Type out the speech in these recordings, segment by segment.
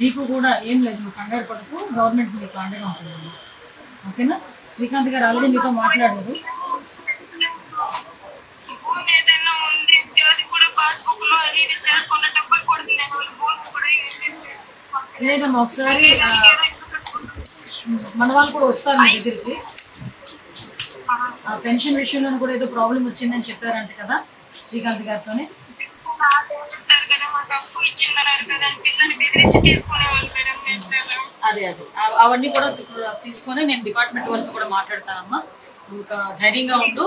మీకు కూడా ఏం లేదు, నువ్వు కంగారు పడుతూ గవర్నమెంట్ మీకు అండగా ఉంటుంది. ఓకేనా? శ్రీకాంత్ గారు ఆల్రెడీ మీతో మాట్లాడారు. లేదమ్మా, ఒకసారి మన వాళ్ళు కూడా వస్తారు మీ దగ్గరికి. ఆ పెన్షన్ విషయంలో కూడా ఏదో ప్రాబ్లం వచ్చిందని చెప్పారంట కదా శ్రీకాంత్ గారితోనే. అదే అదే అవన్నీ కూడా తీసుకొని నేను డిపార్ట్మెంట్ వాళ్ళతో కూడా మాట్లాడతానమ్మా. ఇంకా ధైర్యంగా ఉండు,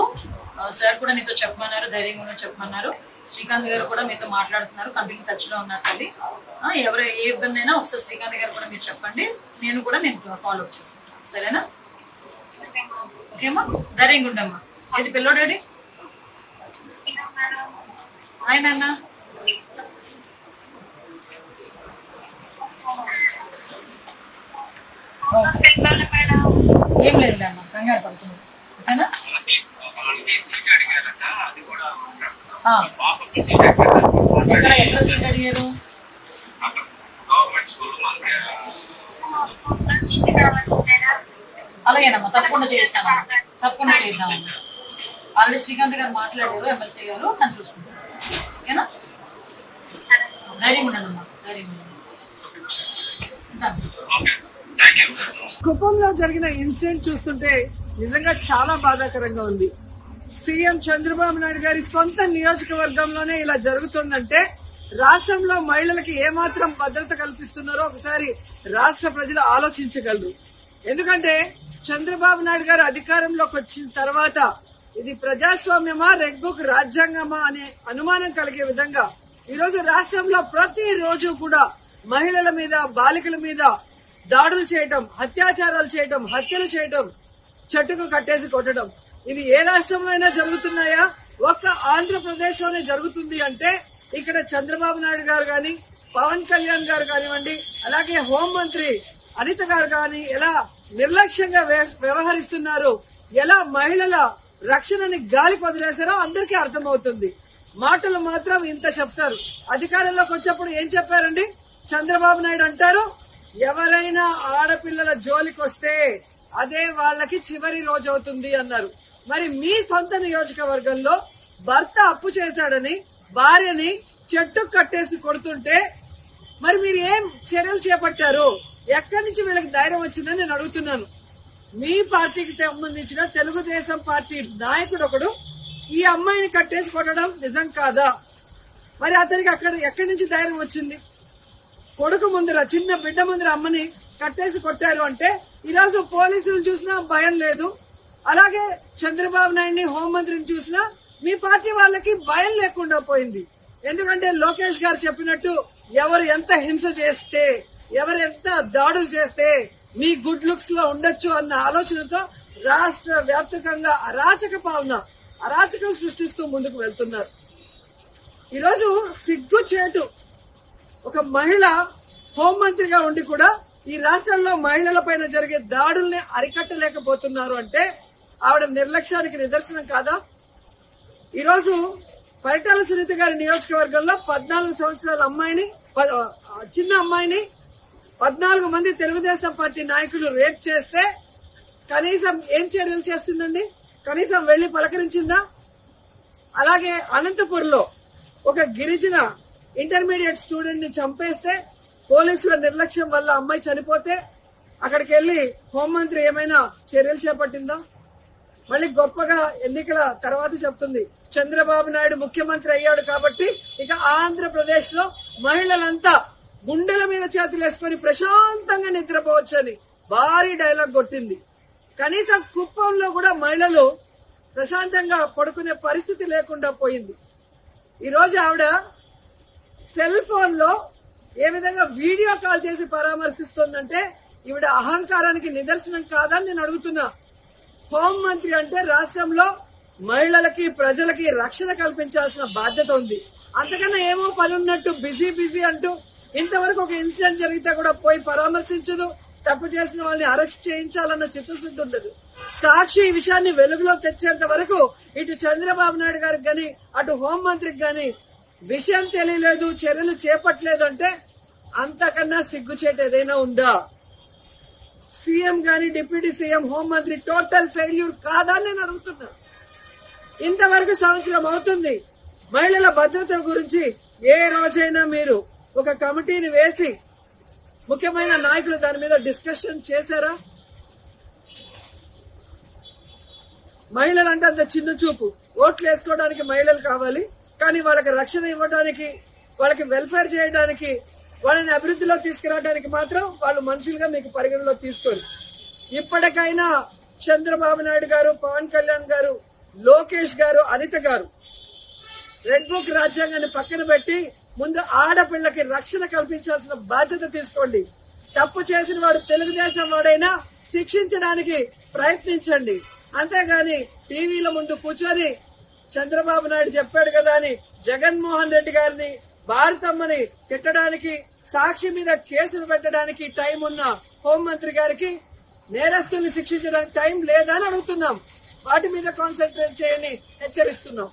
సార్ కూడా నీతో చెప్పమన్నారు, ధైర్యంగా ఉండి చెప్పమన్నారు. శ్రీకాంత్ గారు కూడా మీతో మాట్లాడుతున్నారు, కంటిన్యూ టచ్ లో ఉన్నారు తల్లి. ఎవరు ఏ ఇబ్బంది అయినా ఒకసారి శ్రీకాంత్ గారు కూడా మీరు చెప్పండి, నేను ఫాలో అప్ చేసుకుంటాను. సరేనా? ఓకేమ్మా, ధైర్యంగా ఉండమ్మా. ఏది పిల్లోడాడి ఆయన ఏం లేదు అమ్మా, కంగారు పడుతుంది. ఓకేనా? ఎక్కడ సీట్ అడిగారు? అలాగేనమ్మా, తప్పకుండా చేస్తామమ్మా, తప్పకుండా చేద్దామమ్మా. ఆల్రెడీ శ్రీకాంత్ గారు మాట్లాడారు, ఎమ్మెల్సీ గారు, తను చూసుకుంటారు. ఓకేనా? ధైర్యంగా ఉండమ్మా, ధైర్యంగా ఉండండి. కుప్పంలో జరిగిన ఇన్సిడెంట్ చూస్తుంటే నిజంగా చాలా బాధాకరంగా ఉంది. సీఎం చంద్రబాబు నాయుడు గారి సొంత నియోజకవర్గంలోనే ఇలా జరుగుతుందంటే రాష్ట్రంలో మహిళలకి ఏమాత్రం భద్రత కల్పిస్తున్నారో ఒకసారి రాష్ట్ర ప్రజలు ఆలోచించగలరు. ఎందుకంటే చంద్రబాబు నాయుడు గారు అధికారంలోకి వచ్చిన తర్వాత ఇది ప్రజాస్వామ్యమా, రెడ్ బుక్ రాజ్యాంగమా అనే అనుమానం కలిగే విధంగా ఈరోజు రాష్ట్రంలో ప్రతిరోజు కూడా మహిళల మీద, బాలికల మీద దాడులు చేయటం, అత్యాచారాలు చేయటం, హత్యలు చేయటం, చెట్టుకు కట్టేసి కొట్టడం, ఇది ఏ రాష్ట్రంలో అయినా జరుగుతున్నాయా? ఒక్క ఆంధ్రప్రదేశ్ లోనే జరుగుతుంది అంటే ఇక్కడ చంద్రబాబు నాయుడు గారు గాని, పవన్ కళ్యాణ్ గారు కానివ్వండి, అలాగే హోంమంత్రి అనిత గారు గాని ఎలా నిర్లక్ష్యంగా వ్యవహరిస్తున్నారు, ఎలా మహిళల రక్షణని గాలి వదిలేశారో అందరికీ అర్థమవుతుంది. మాటలు మాత్రం ఇంత చెప్తారు, అధికారంలోకి వచ్చేప్పుడు ఏం చెప్పారండి? చంద్రబాబు నాయుడు అంటారు, ఎవరైనా ఆడపిల్లల జోలికి వస్తే అదే వాళ్ళకి చివరి రోజు అవుతుంది అన్నారు. మరి మీ సొంత నియోజకవర్గంలో భర్త అప్పు చేశాడని భార్యని చెట్టు కట్టేసి కొడుతుంటే మరి మీరు ఏం చర్యలు చేపట్టారు? ఎక్కడి నుంచి వీళ్ళకి ధైర్యం వచ్చిందని నేను అడుగుతున్నాను. మీ పార్టీకి సంబంధించిన తెలుగుదేశం పార్టీ నాయకుడు ఒకడు ఈ అమ్మాయిని కట్టేసి కొట్టడం నిజం కాదా? మరి అతనికి ఎక్కడి నుంచి ధైర్యం వచ్చింది? కొడుకు ముందర, చిన్న బిడ్డ ముందర అమ్మని కట్టేసి కొట్టారు అంటే ఈరోజు పోలీసులు చూసినా భయం లేదు. అలాగే చంద్రబాబు నాయుడిని, హోంమంత్రిని చూసినా మీ పార్టీ వాళ్ళకి భయం లేకుండా పోయింది. ఎందుకంటే లోకేష్ గారు చెప్పినట్టు ఎవరు ఎంత హింస చేస్తే, ఎవరు ఎంత దాడులు చేస్తే మీ గుడ్ లుక్స్ లో ఉండొచ్చు అన్న ఆలోచనతో రాష్ట్ర వ్యాప్తంగా అరాచక పాలన, అరాచకం సృష్టిస్తూ ముందుకు వెళ్తున్నారు. ఈరోజు సిగ్గుచేటు ఒక మహిళ హోంమంత్రిగా ఉండి కూడా ఈ రాష్ట్రంలో మహిళల పైన జరిగే దాడుల్ని అరికట్టలేకపోతున్నారు అంటే ఆవిడ నిర్లక్ష్యానికి నిదర్శనం కాదా? ఈరోజు పరిటాల సునీత గారి నియోజకవర్గంలో 14 సంవత్సరాల అమ్మాయిని, చిన్న అమ్మాయిని 14 మంది తెలుగుదేశం పార్టీ నాయకులు రేప్ చేస్తే కనీసం ఏం చర్యలు చేస్తుందండి? కనీసం వెళ్లి పలకరించిందా? అలాగే అనంతపూర్లో ఒక గిరిజన ఇంటర్మీడియట్ స్టూడెంట్ ని చంపేస్తే పోలీసుల నిర్లక్ష్యం వల్ల అమ్మాయి చనిపోతే అక్కడికి వెళ్లి హోంమంత్రి ఏమైనా చర్యలు చేపట్టిందా? మళ్ళీ గొప్పగా ఎన్నికల తర్వాత చెప్తుంది చంద్రబాబు నాయుడు ముఖ్యమంత్రి అయ్యాడు కాబట్టి ఇక ఆంధ్రప్రదేశ్ లో మహిళలంతా గుండెల మీద చేతులు వేసుకుని ప్రశాంతంగా నిద్రపోవచ్చని భారీ డైలాగ్ కొట్టింది. కనీసం కుప్పంలో కూడా మహిళలు ప్రశాంతంగా పడుకునే పరిస్థితి లేకుండా పోయింది. ఈ రోజు ఆవిడ సెల్ ఫోన్ లో ఏ విధంగా వీడియో కాల్ చేసి పరామర్శిస్తోందంటే ఈవిడ అహంకారానికి నిదర్శనం కాదని నేను అడుగుతున్నా. హోంమంత్రి అంటే రాష్ట్రంలో మహిళలకి, ప్రజలకి రక్షణ కల్పించాల్సిన బాధ్యత ఉంది. అంతకన్నా ఏమో పని ఉన్నట్టు బిజీ అంటూ ఇంతవరకు ఒక ఇన్సిడెంట్ జరిగితే కూడా పోయి పరామర్శించదు. తప్పు చేసిన వాళ్ళని అరెస్ట్ చేయించాలన్న చిత్తశుద్ధి ఉండదు. సాక్షి ఈ విషయాన్ని వెలుగులో తెచ్చేంత వరకు ఇటు చంద్రబాబు నాయుడు గారికి గాని, అటు హోంమంత్రికి గాని విషయం తెలియలేదు, చర్యలు చేపట్టలేదు అంటే అంతకన్నా సిగ్గుచేటు ఏదైనా ఉందా? సీఎం గాని డిప్యూటీ సీఎం హోంమంత్రి టోటల్ ఫెయిల్యూర్ కాదా అని నేను అడుగుతున్నా. ఇంతవరకు సంవత్సరం అవుతుంది. మహిళల భద్రత గురించి ఏ రోజైనా మీరు ఒక కమిటీని వేసి ముఖ్యమైన నాయకులు దాని మీద డిస్కషన్ చేశారా? మహిళలంటే అంత చిన్న చూపు. ఓట్లు వేసుకోవడానికి మహిళలు కావాలి, కానీ వాళ్ళకి రక్షణ ఇవ్వడానికి, వాళ్ళకి వెల్ఫేర్ చేయడానికి, వాళ్ళని అభివృద్ధిలో తీసుకురావడానికి మాత్రం వాళ్ళు మనుషులుగా మీకు పరిగణలో తీసుకోరు. ఇప్పటికైనా చంద్రబాబు నాయుడు గారు, పవన్ కళ్యాణ్ గారు, లోకేష్ గారు, అనిత గారు రెడ్ బుక్ రాజ్యాంగాన్ని పక్కన పెట్టి ముందు ఆడపిల్లకి రక్షణ కల్పించాల్సిన బాధ్యత తీసుకోండి. తప్పు చేసిన వాడు తెలుగుదేశం వాడైనా శిక్షించడానికి ప్రయత్నించండి. అంతేగాని టీవీల ముందు కూర్చొని చంద్రబాబు నాయుడు చెప్పాడు కదా అని జగన్మోహన్ రెడ్డి గారిని, భారతమ్మని తిట్టడానికి, సాక్షి మీద కేసులు పెట్టడానికి టైం ఉన్న హోంమంత్రి గారికి నేరస్తుల్ని శిక్షించడానికి టైం లేదా అని అడుగుతున్నాం. వాటి మీద కాన్సన్ట్రేట్ చేయని హెచ్చరిస్తున్నాం.